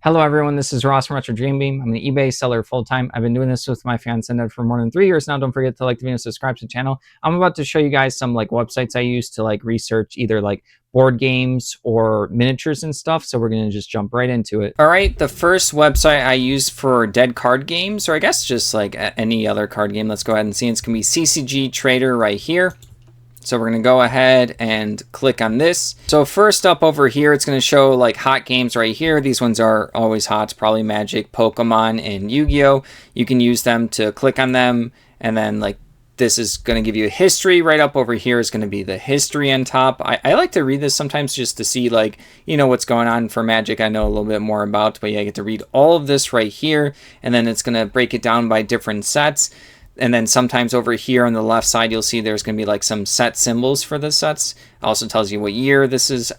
Hello everyone, this is Ross from retrodreambeam. I'm an eBay seller full-time. I've been doing this with my fiance for more than 3 years now. Don't forget to like the video and subscribe to the channel. I'm about to show you guys some websites I use to research either board games or miniatures and stuff. So we're gonna just jump right into it. All right, the first website I use for dead card games, or I guess just any other card game, let's go ahead and see. It's gonna be CCG Trader right here. So we're going to go ahead and click on this. So first up over here, it's going to show hot games right here. These ones are always hot. It's probably Magic, Pokemon, and Yu-Gi-Oh! You can use them to click on them. And then this is going to give you a history. Right up over here is going to be the history on top. I like to read this sometimes just to see what's going on for Magic. I know a little bit more about, but yeah, I get to read all of this right here. And then it's going to break it down by different sets. And then sometimes over here on the left side, you'll see there's going to be some set symbols for the sets. It also tells you what year this is.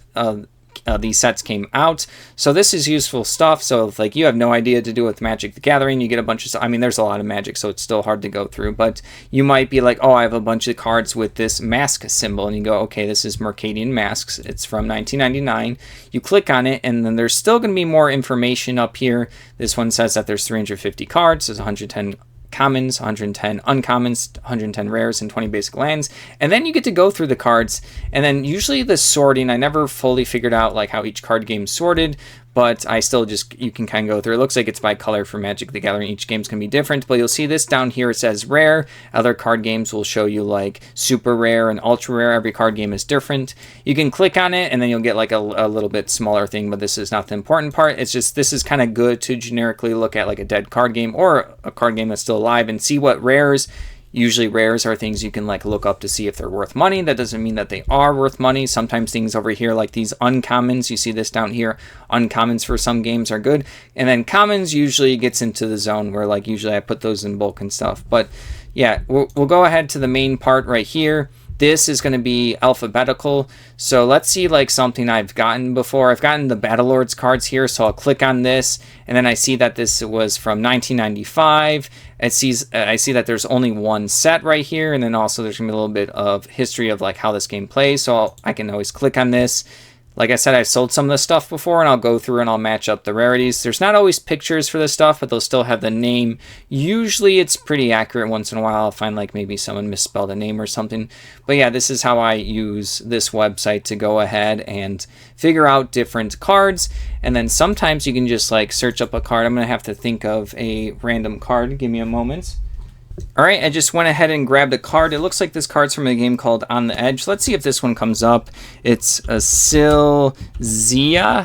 These sets came out. So this is useful stuff. So if you have no idea to do with Magic the Gathering, you get a bunch of stuff. I mean, there's a lot of Magic, so it's still hard to go through. But you might be like, oh, I have a bunch of cards with this mask symbol. And you go, okay, this is Mercadian Masks. It's from 1999. You click on it, and then there's still going to be more information up here. This one says that there's 350 cards. There's 110 commons, 110 uncommons, 110 rares, and 20 basic lands. And then you get to go through the cards. And then usually the sorting, I never fully figured out how each card game sorted, but I still you can kind of go through. It looks like it's by color for Magic the Gathering. Each game's going to be different, but you'll see this down here. It says rare. Other card games will show you super rare and ultra rare. Every card game is different. You can click on it, and then you'll get a little bit smaller thing, but this is not the important part. It's just this is kind of good to generically look at a dead card game or a card game that's still alive and see what rares. Usually rares are things you can look up to see if they're worth money. That doesn't mean that they are worth money. Sometimes things over here these uncommons, you see this down here, uncommons for some games are good. And then commons usually gets into the zone where usually I put those in bulk and stuff. But yeah, we'll go ahead to the main part right here. This is going to be alphabetical. So let's see something I've gotten before. I've gotten the Battle Lords cards here. So I'll click on this, and then I see that this was from 1995. I see that there's only one set right here. And then also there's going to be a little bit of history of how this game plays. So I can always click on this. Like I said, I've sold some of this stuff before, and I'll go through and I'll match up the rarities. There's not always pictures for this stuff, but they'll still have the name. Usually it's pretty accurate. Once in a while I'll find maybe someone misspelled a name or something. But yeah, this is how I use this website to go ahead and figure out different cards. And then sometimes you can just search up a card. I'm going to have to think of a random card. Give me a moment. All right, I just went ahead and grabbed a card. It looks like this card's from a game called On the Edge. Let's see if this one comes up. It's a Silzia.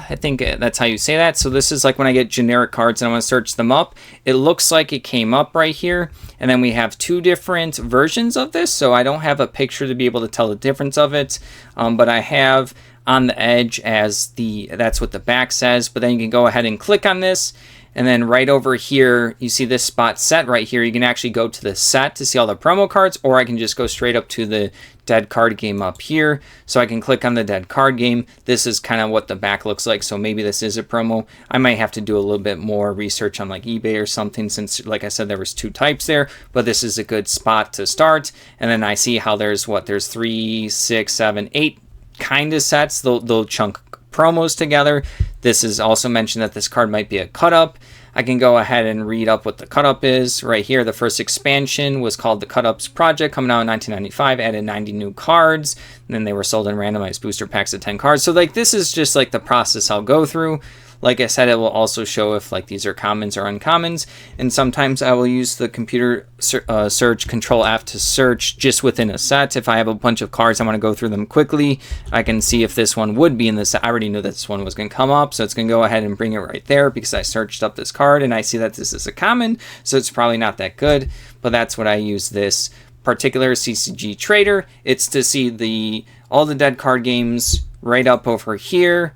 I think that's how you say that. So this is when I get generic cards and I want to search them up. It looks like it came up right here. And then we have two different versions of this. So I don't have a picture to be able to tell the difference of it. But I have On the Edge as that's what the back says. But then you can go ahead and click on this. And then right over here, you see this spot set right here. You can actually go to the set to see all the promo cards, or I can just go straight up to the dead card game up here. So I can click on the dead card game. This is kind of what the back looks like. So maybe this is a promo. I might have to do a little bit more research on eBay or something, since like I said, there was two types there, but this is a good spot to start. And then I see how there's 3, 6, 7, 8 kind of sets. They'll chunk promos together. This is also mentioned that this card might be a cut up. I can go ahead and read up what the cut up is right here. The first expansion was called the Cut Ups Project, coming out in 1995, added 90 new cards, and then they were sold in randomized booster packs of 10 cards. So this is just the process I'll go through. Like I said, it will also show if these are commons or uncommons, and sometimes I will use the computer search Control F to search just within a set. If I have a bunch of cards, I want to go through them quickly. I can see if this one would be in the set. I already knew that this one was going to come up, so it's going to go ahead and bring it right there because I searched up this card and I see that this is a common, so it's probably not that good. But that's what I use this particular CCG Trader. It's to see all the dead card games right up over here,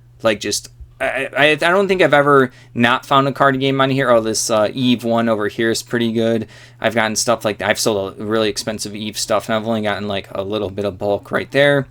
I don't think I've ever not found a card game on here. Oh, this Eve one over here is pretty good. I've gotten stuff like that. I've sold a really expensive Eve stuff, and I've only gotten a little bit of bulk right there.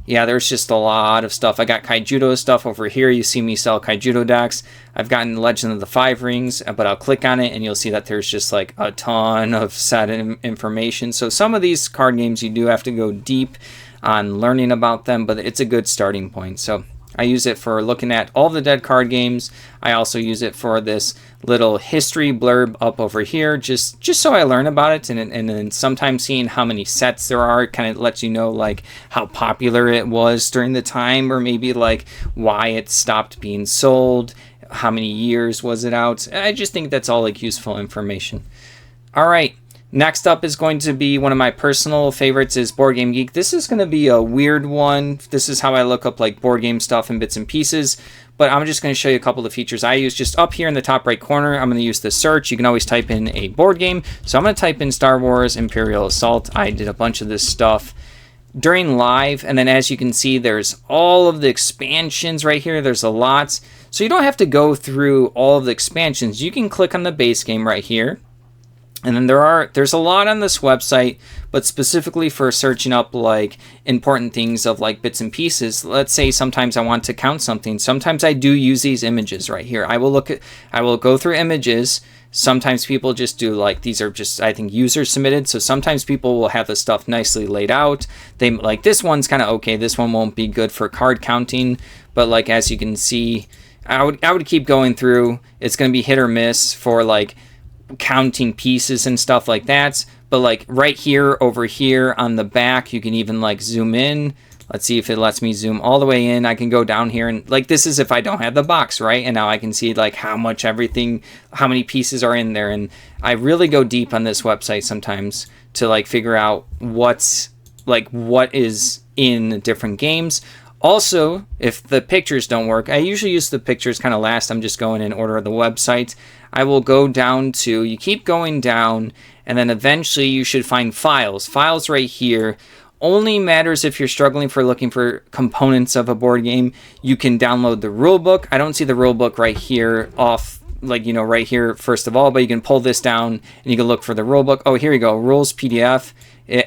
Yeah, there's just a lot of stuff. I got Kaijudo stuff over here. You see me sell Kaijudo decks. I've gotten Legend of the Five Rings, but I'll click on it, and you'll see that there's just a ton of set information. So some of these card games, you do have to go deep on learning about them, but it's a good starting point. So I use it for looking at all the dead card games. I also use it for this little history blurb up over here, just so I learn about it, and then sometimes seeing how many sets there are kind of lets you know like how popular it was during the time, or maybe like why it stopped being sold, how many years was it out. I just think that's all like useful information. All right. Next up is going to be one of my personal favorites is Board Game Geek. This is going to be a weird one. This is how I look up like board game stuff in bits and pieces. But I'm just going to show you a couple of the features I use. Just up here in the top right corner, I'm going to use the search. You can always type in a board game. So I'm going to type in Star Wars Imperial Assault. I did a bunch of this stuff during live. And then as you can see, there's all of the expansions right here. There's a lot. So you don't have to go through all of the expansions. You can click on the base game right here. And then there's a lot on this website, but specifically for searching up like important things of like bits and pieces. Let's say sometimes I want to count something. Sometimes I do use these images right here. I will go through images. Sometimes people just do like, these are just, I think, user submitted. So sometimes people will have the stuff nicely laid out. They like, this one's kind of okay. This one won't be good for card counting. But like, as you can see, I would keep going through. It's going to be hit or miss for like counting pieces and stuff like that. But like right here, over here on the back, you can even like zoom in. Let's see if it lets me zoom all the way in. I can go down here and like, this is if I don't have the box, right? And now I can see like how much everything, how many pieces are in there. And I really go deep on this website sometimes to like figure out what is in different games. Also, if the pictures don't work, I usually use the pictures kind of last. I'm just going in order of the website. I will go down to, you keep going down, and then eventually you should find files. Files right here. Only matters if you're struggling for looking for components of a board game. You can download the rule book. I don't see the rule book right here off, like, you know, right here first of all, but you can pull this down and you can look for the rule book. Oh, here you go, rules PDF.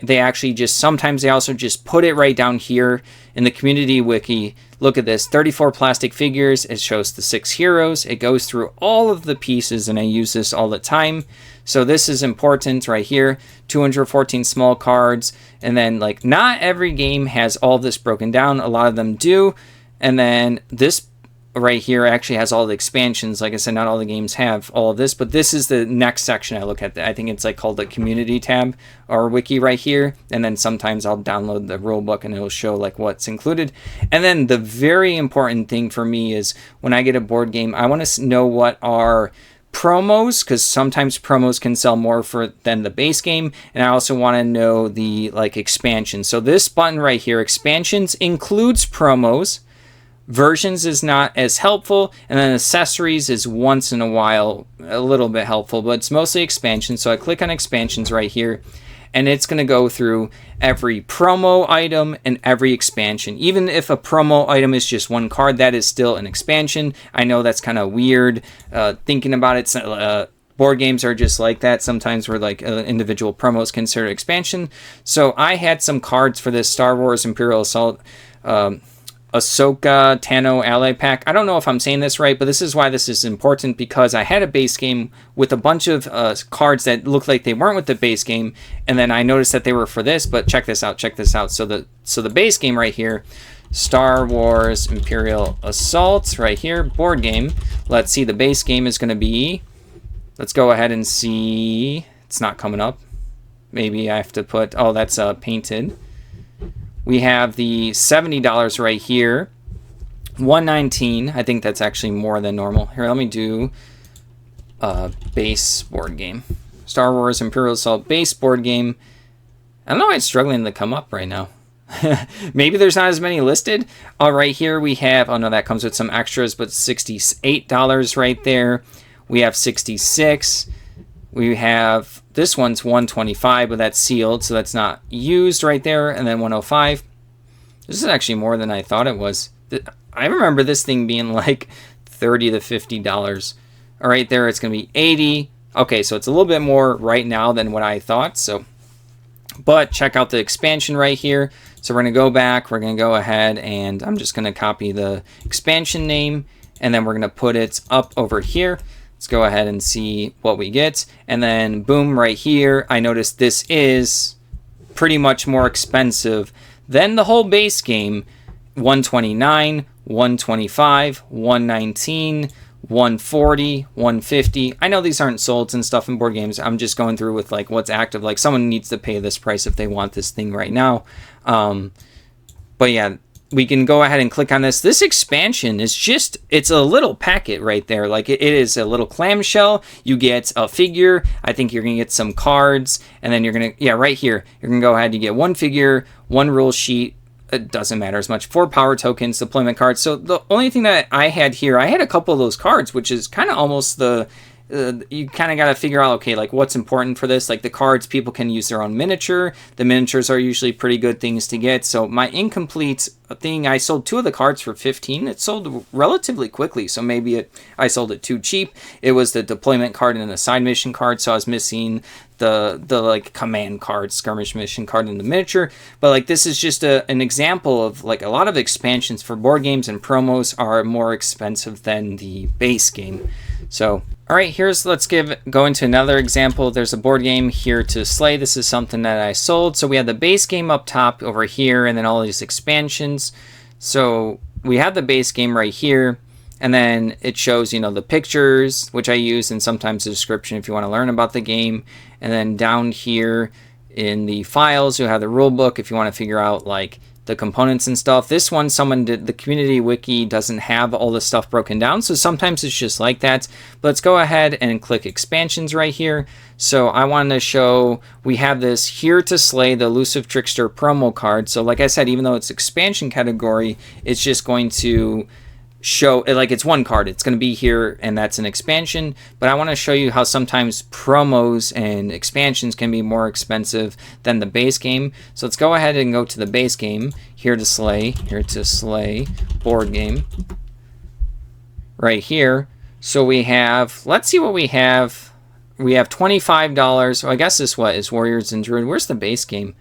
They actually just, sometimes they also just put it right down here in the community wiki. Look at this, 34 plastic figures. It shows the 6 heroes. It goes through all of the pieces, and I use this all the time. So this is important right here, 214 small cards. And then like not every game has all this broken down. A lot of them do. And then this right here actually has all the expansions. Like I said, not all the games have all of this, but this is the next section I look at. I think it's like called the community tab or wiki right here. And then sometimes I'll download the rule book and it'll show like what's included. And then the very important thing for me is when I get a board game, I want to know what are promos, because sometimes promos can sell more than the base game. And I also want to know the like expansion. So this button right here, expansions, includes promos. Versions is not as helpful, and then accessories is once in a while a little bit helpful, but it's mostly expansion. So I click on expansions right here, and it's going to go through every promo item and every expansion. Even if a promo item is just one card, that is still an expansion. I know that's kind of weird thinking about it. Board games are just like that. Sometimes we're like individual promos considered expansion. So I had some cards for this Star Wars Imperial Assault Ahsoka Tano Ally Pack. I don't know if I'm saying this right, but this is why this is important, because I had a base game with a bunch of cards that looked like they weren't with the base game, and then I noticed that they were for this, but check this out. So the base game right here, Star Wars Imperial Assault right here, board game. Let's see, the base game is going to be, let's go ahead and see. It's not coming up. Maybe I have to put, oh, that's painted. We have the $70 right here, $119. I think that's actually more than normal. Here, let me do base board game. Star Wars Imperial Assault base board game. I don't know why it's struggling to come up right now. Maybe there's not as many listed. Right here we have, oh no, that comes with some extras, but $68 right there. We have $66. We have, this one's $125, but that's sealed, so that's not used right there. And then $105. This is actually more than I thought it was. I remember this thing being like $30 to $50. All right, there it's going to be $80. Okay, so it's a little bit more right now than what I thought. So, but check out the expansion right here. So we're going to go back. We're going to go ahead, and I'm just going to copy the expansion name, and then we're going to put it up over here. Let's go ahead and see what we get. And then boom, right here, I noticed this is pretty much more expensive than the whole base game. $129, 125, 119, 140, 150. I know these aren't sold and stuff in board games. I'm just going through with like what's active. Like someone needs to pay this price if they want this thing right now. But yeah, we can go ahead and click on this. This expansion is just, it's a little packet right there. Like it is a little clamshell. You get a figure. I think you're going to get some cards. And then you're going to, yeah, right here, you're going to go ahead. You get one figure, one rule sheet. It doesn't matter as much. 4 power tokens, deployment cards. So the only thing that I had here, I had a couple of those cards, which is kind of almost the, you kind of got to figure out, okay, like what's important for this. Like the cards, people can use their own miniature. The miniatures are usually pretty good things to get. So my incomplete thing, I sold 2 of the cards for 15. It sold relatively quickly, so maybe I sold it too cheap. It was the deployment card and the side mission card, so I was missing the like command card, skirmish mission card in the miniature. But like this is just an example of like a lot of expansions for board games and promos are more expensive than the base game. So all right, let's go into another example. There's a board game, Here to Slay. This is something that I sold. So we have the base game up top over here, and then all these expansions. So we have the base game right here, and then it shows, you know, the pictures, which I use, and sometimes the description if you want to learn about the game. And then down here in the files, you have the rule book if you want to figure out like the components and stuff. This one, someone did, the community wiki doesn't have all the stuff broken down, so sometimes it's just like that. But let's go ahead and click expansions right here. So I wanted to show, we have this Here to Slay, the Elusive Trickster promo card. So like I said, even though it's expansion category, it's just going to show, like it's one card, it's going to be here, and that's an expansion. But I want to show you how sometimes promos and expansions can be more expensive than the base game. So let's go ahead and go to the base game, Here to Slay board game right here. So we have, let's see what we have. We have $25. So I guess this is Warriors and Druid. Where's the base game?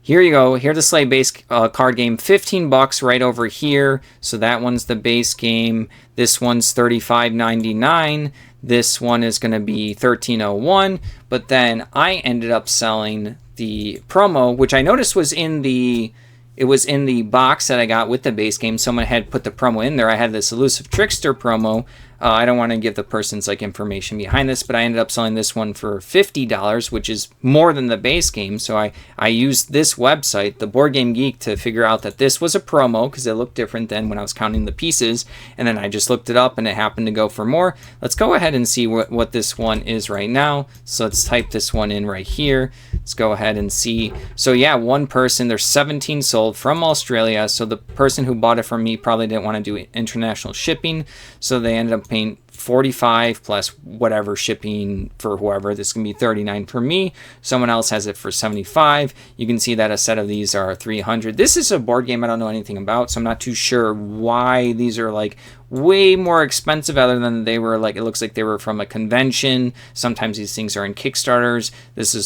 Here you go, Here to Slay base card game, $15 right over here. So that one's the base game. This one's $35.99. This one is going to be $13.01. But then I ended up selling the promo, which I noticed was in the box that I got with the base game. Someone had put the promo in there. I had this Elusive Trickster promo. I don't want to give the person's like information behind this, but I ended up selling this one for $50, which is more than the base game. So I used this website, the Board Game Geek, to figure out that this was a promo because it looked different than when I was counting the pieces. And then I just looked it up and it happened to go for more. Let's go ahead and see what this one is right now. So let's type this one in right here. Let's go ahead and see. So yeah, one person, there's 17 sold from Australia. So the person who bought it from me probably didn't want to do international shipping. So they ended up paying $45 plus whatever shipping for whoever. This can be $39 for me. Someone else has it for $75. You can see that a set of these are $300. This is a board game I don't know anything about, so I'm not too sure why these are like way more expensive, other than they were like, it looks like they were from a convention. Sometimes these things are in Kickstarters.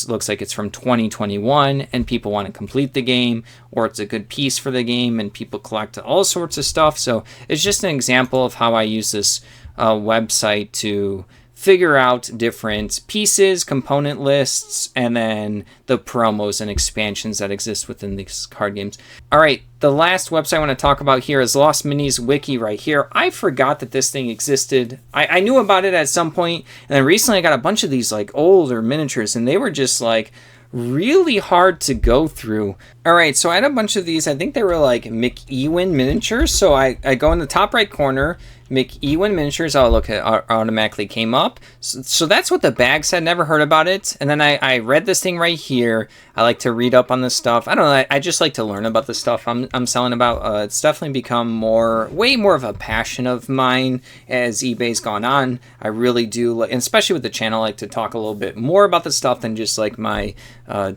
Looks like it's from 2021 and people want to complete the game, or it's a good piece for the game and people collect all sorts of stuff. So it's just an example of how I use this website to figure out different pieces, component lists, and then the promos and expansions that exist within these card games. All right, the last website I want to talk about here is Lost Minis Wiki right here. I forgot that this thing existed. I knew about it at some point, and then recently I got a bunch of these like older miniatures, and they were just like really hard to go through. All right, so I had a bunch of these. I think they were like McEwen miniatures. So I go in the top right corner, McEwen miniatures. I'll look at automatically came up. So that's what the bag said. Never heard about it. And then I read this thing right here. I like to read up on this stuff. I don't know. I just like to learn about the stuff I'm selling about. It's definitely become way more of a passion of mine as eBay's gone on. I really do, and especially with the channel, I like to talk a little bit more about the stuff than just like my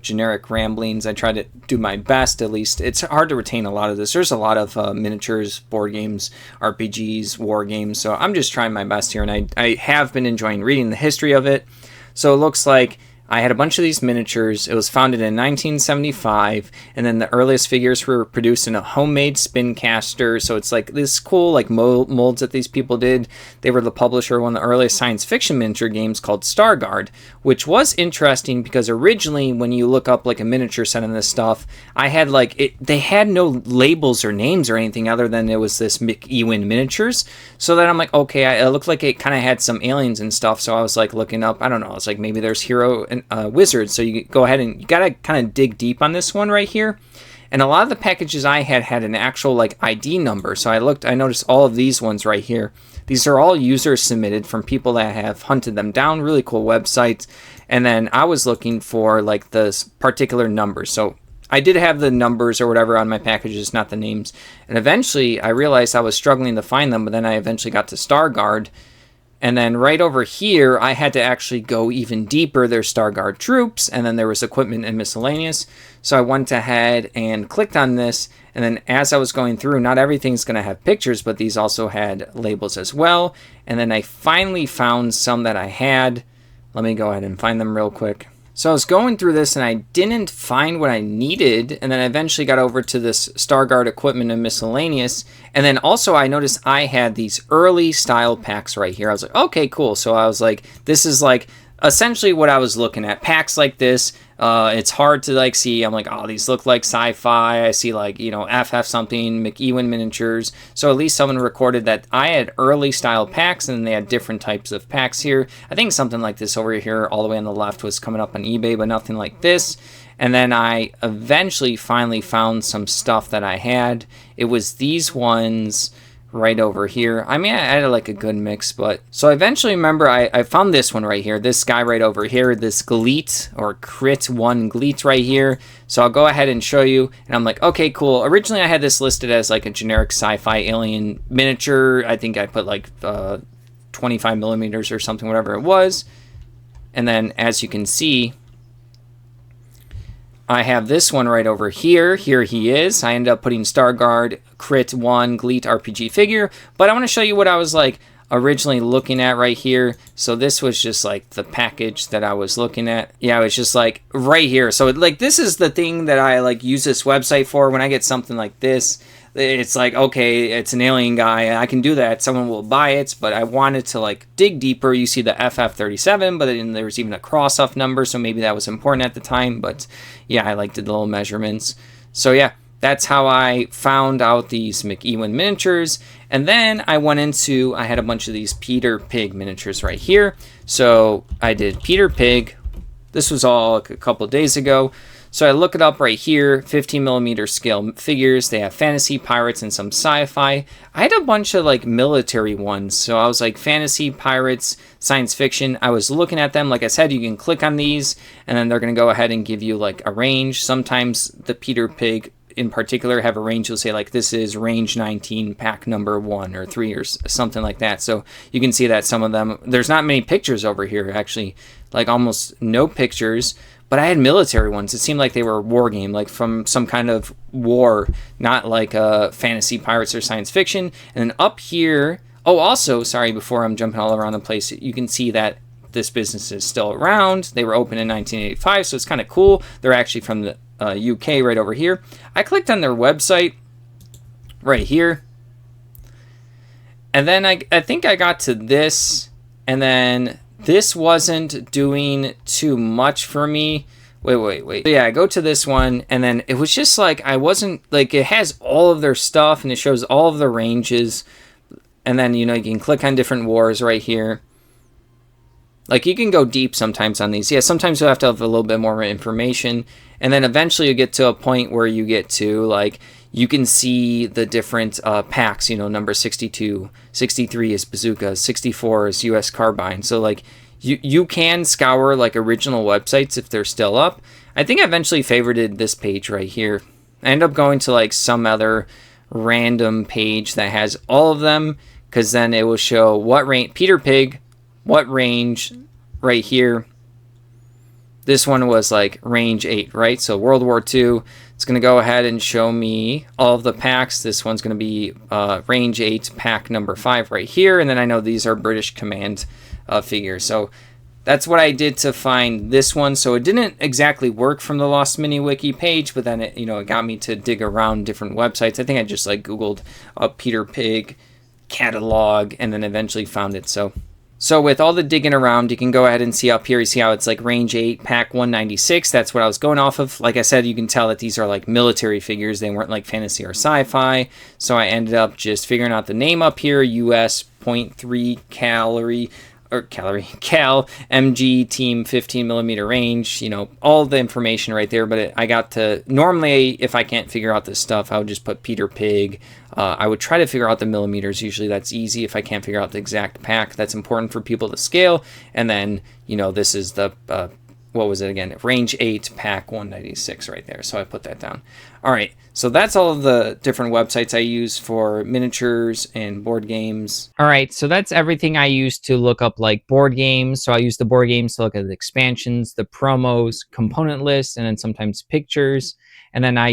generic ramblings. I try to do my best, at least. It's hard to retain a lot of this. There's a lot of miniatures, board games, RPGs, war games. So I'm just trying my best here, and I have been enjoying reading the history of it. So it looks like I had a bunch of these miniatures. It was founded in 1975, and then the earliest figures were produced in a homemade spin caster. So it's like this cool like molds that these people did. They were the publisher of one of the earliest science fiction miniature games called Stargard, which was interesting because originally when you look up like a miniature set in this stuff, I had like they had no labels or names or anything other than it was this McEwen miniatures. So then I'm like, okay, it looked like it kind of had some aliens and stuff. So I was like looking up, I don't know, it's like maybe there's hero and wizards. So you go ahead and you gotta kind of dig deep on this one right here. And a lot of the packages I had an actual like ID number. So I noticed all of these ones right here. These are all users submitted from people that have hunted them down, really cool websites. And then I was looking for like the particular numbers. So I did have the numbers or whatever on my packages, not the names. And eventually I realized I was struggling to find them, but then I eventually got to Stargard. And then right over here, I had to actually go even deeper. There's Stargard troops, and then there was equipment and miscellaneous. So I went ahead and clicked on this. And then as I was going through, not everything's going to have pictures, but these also had labels as well. And then I finally found some that I had. Let me go ahead and find them real quick. So I was going through this and I didn't find what I needed, and then I eventually got over to this Stargard equipment and miscellaneous. And then also I noticed I had these early style packs right here. I was like, okay, cool. So I was like, this is like essentially what I was looking at. Packs like this. It's hard to like see. I'm like, oh, these look like sci-fi. I see like, you know, FF something, McEwen miniatures. So at least someone recorded that I had early style packs, and they had different types of packs here. I think something like this over here all the way on the left was coming up on eBay, but nothing like this. And then I eventually finally found some stuff that I had. It was these ones right over here. I mean, I had like a good mix, but so I eventually remember I found this one right here, this guy right over here, this Gleet or Crit 1 Gleet right here. So I'll go ahead and show you, and I'm like, okay, cool. Originally I had this listed as like a generic sci-fi alien miniature. I think I put like 25 millimeters or something, whatever it was. And then as you can see, I have this one right over here. Here he is. I ended up putting Stargard Crit 1 Gleet RPG figure. But I want to show you what I was like originally looking at right here. So this was just like the package that I was looking at. Yeah, it was just like right here. So like this is the thing that I like use this website for. When I get something like this, it's like, okay, it's an alien guy. I can do that. Someone will buy it. But I wanted to like dig deeper. You see the FF37, but then there's even a cross-off number. So maybe that was important at the time. But yeah, I like did the little measurements. So yeah, that's how I found out these McEwen miniatures. And then I had a bunch of these Peter Pig miniatures right here. So I did Peter Pig. This was all like a couple of days ago. So I look it up right here, 15 millimeter scale figures. They have fantasy, pirates, and some sci-fi. I had a bunch of like military ones. So I was like fantasy, pirates, science fiction. I was looking at them. Like I said, you can click on these and then they're going to go ahead and give you like a range. Sometimes the Peter Pig in particular have a range. You'll say like this is range 19 pack number 1 or 3 or something like that. So you can see that some of them, there's not many pictures over here actually, like almost no pictures. But I had military ones. It seemed like they were a war game, like from some kind of war, not like fantasy, pirates, or science fiction. And then up here, oh, also, sorry, before I'm jumping all around the place, you can see that this business is still around. They were open in 1985, so it's kind of cool. They're actually from the UK right over here. I clicked on their website right here. And then I think I got to this, and then this wasn't doing too much for me. Wait. Yeah, I go to this one, and then it was just like, I wasn't, like, it has all of their stuff, and it shows all of the ranges. And then, you know, you can click on different wars right here. Like, you can go deep sometimes on these. Yeah, sometimes you'll have to have a little bit more information. And then eventually you get to a point where you get to, like, you can see the different packs, you know, number 62, 63 is bazooka, 64 is US carbine. So like you can scour like original websites if they're still up. I think I eventually favorited this page right here. I end up going to like some other random page that has all of them, because then it will show what range, Peter Pig, what range right here. This one was like range 8, right? So World War II. It's going to go ahead and show me all of the packs. This one's going to be range 8, pack number 5 right here. And then I know these are British Command figures. So that's what I did to find this one. So it didn't exactly work from the Lost Mini Wiki page, but then it got me to dig around different websites. I think I just like Googled Peter Pig catalog and then eventually found it. So with all the digging around, you can go ahead and see up here, you see how it's like range 8, pack 196. That's what I was going off of. Like I said, you can tell that these are like military figures. They weren't like fantasy or sci-fi. So I ended up just figuring out the name up here, US 0.3 cal MG team 15 millimeter range, all the information right there. But I got to, normally if I can't figure out this stuff, I would just put Peter Pig. I would try to figure out the millimeters. Usually that's easy. If I can't figure out the exact pack, that's important for people to scale. And then, this is the, what was it again? Range 8, pack 196 right there. So I put that down. All right. So that's all of the different websites I use for miniatures and board games. All right. So that's everything I use to look up like board games. So I use the board games to look at the expansions, the promos, component lists, and then sometimes pictures. And then I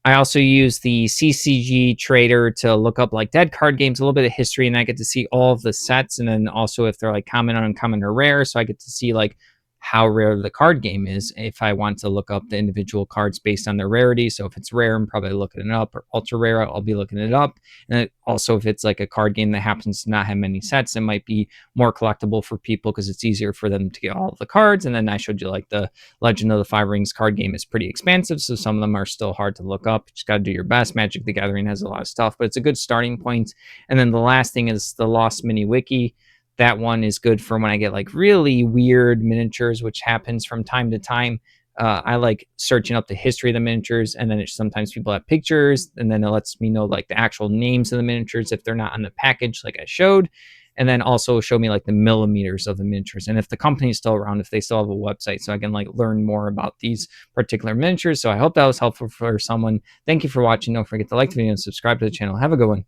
also use the CCG Trader to look up like dead card games, a little bit of history, and I get to see all of the sets. And then also if they're like common, uncommon, or rare. So I get to see like how rare the card game is if I want to look up the individual cards based on their rarity. So if it's rare, I'm probably looking it up, or ultra rare, I'll be looking it up. And also if it's like a card game that happens to not have many sets, it might be more collectible for people because it's easier for them to get all of the cards. And then I showed you like the Legend of the Five Rings card game is pretty expansive, so some of them are still hard to look up. You just got to do your best. Magic the Gathering has a lot of stuff, but it's a good starting point. And then the last thing is the Lost Mini Wiki. That one is good for when I get like really weird miniatures, which happens from time to time. I like searching up the history of the miniatures, and then sometimes people have pictures, and then it lets me know like the actual names of the miniatures if they're not on the package like I showed, and then also show me like the millimeters of the miniatures, and if the company's still around, if they still have a website, so I can like learn more about these particular miniatures. So I hope that was helpful for someone. Thank you for watching. Don't forget to like the video and subscribe to the channel. Have a good one.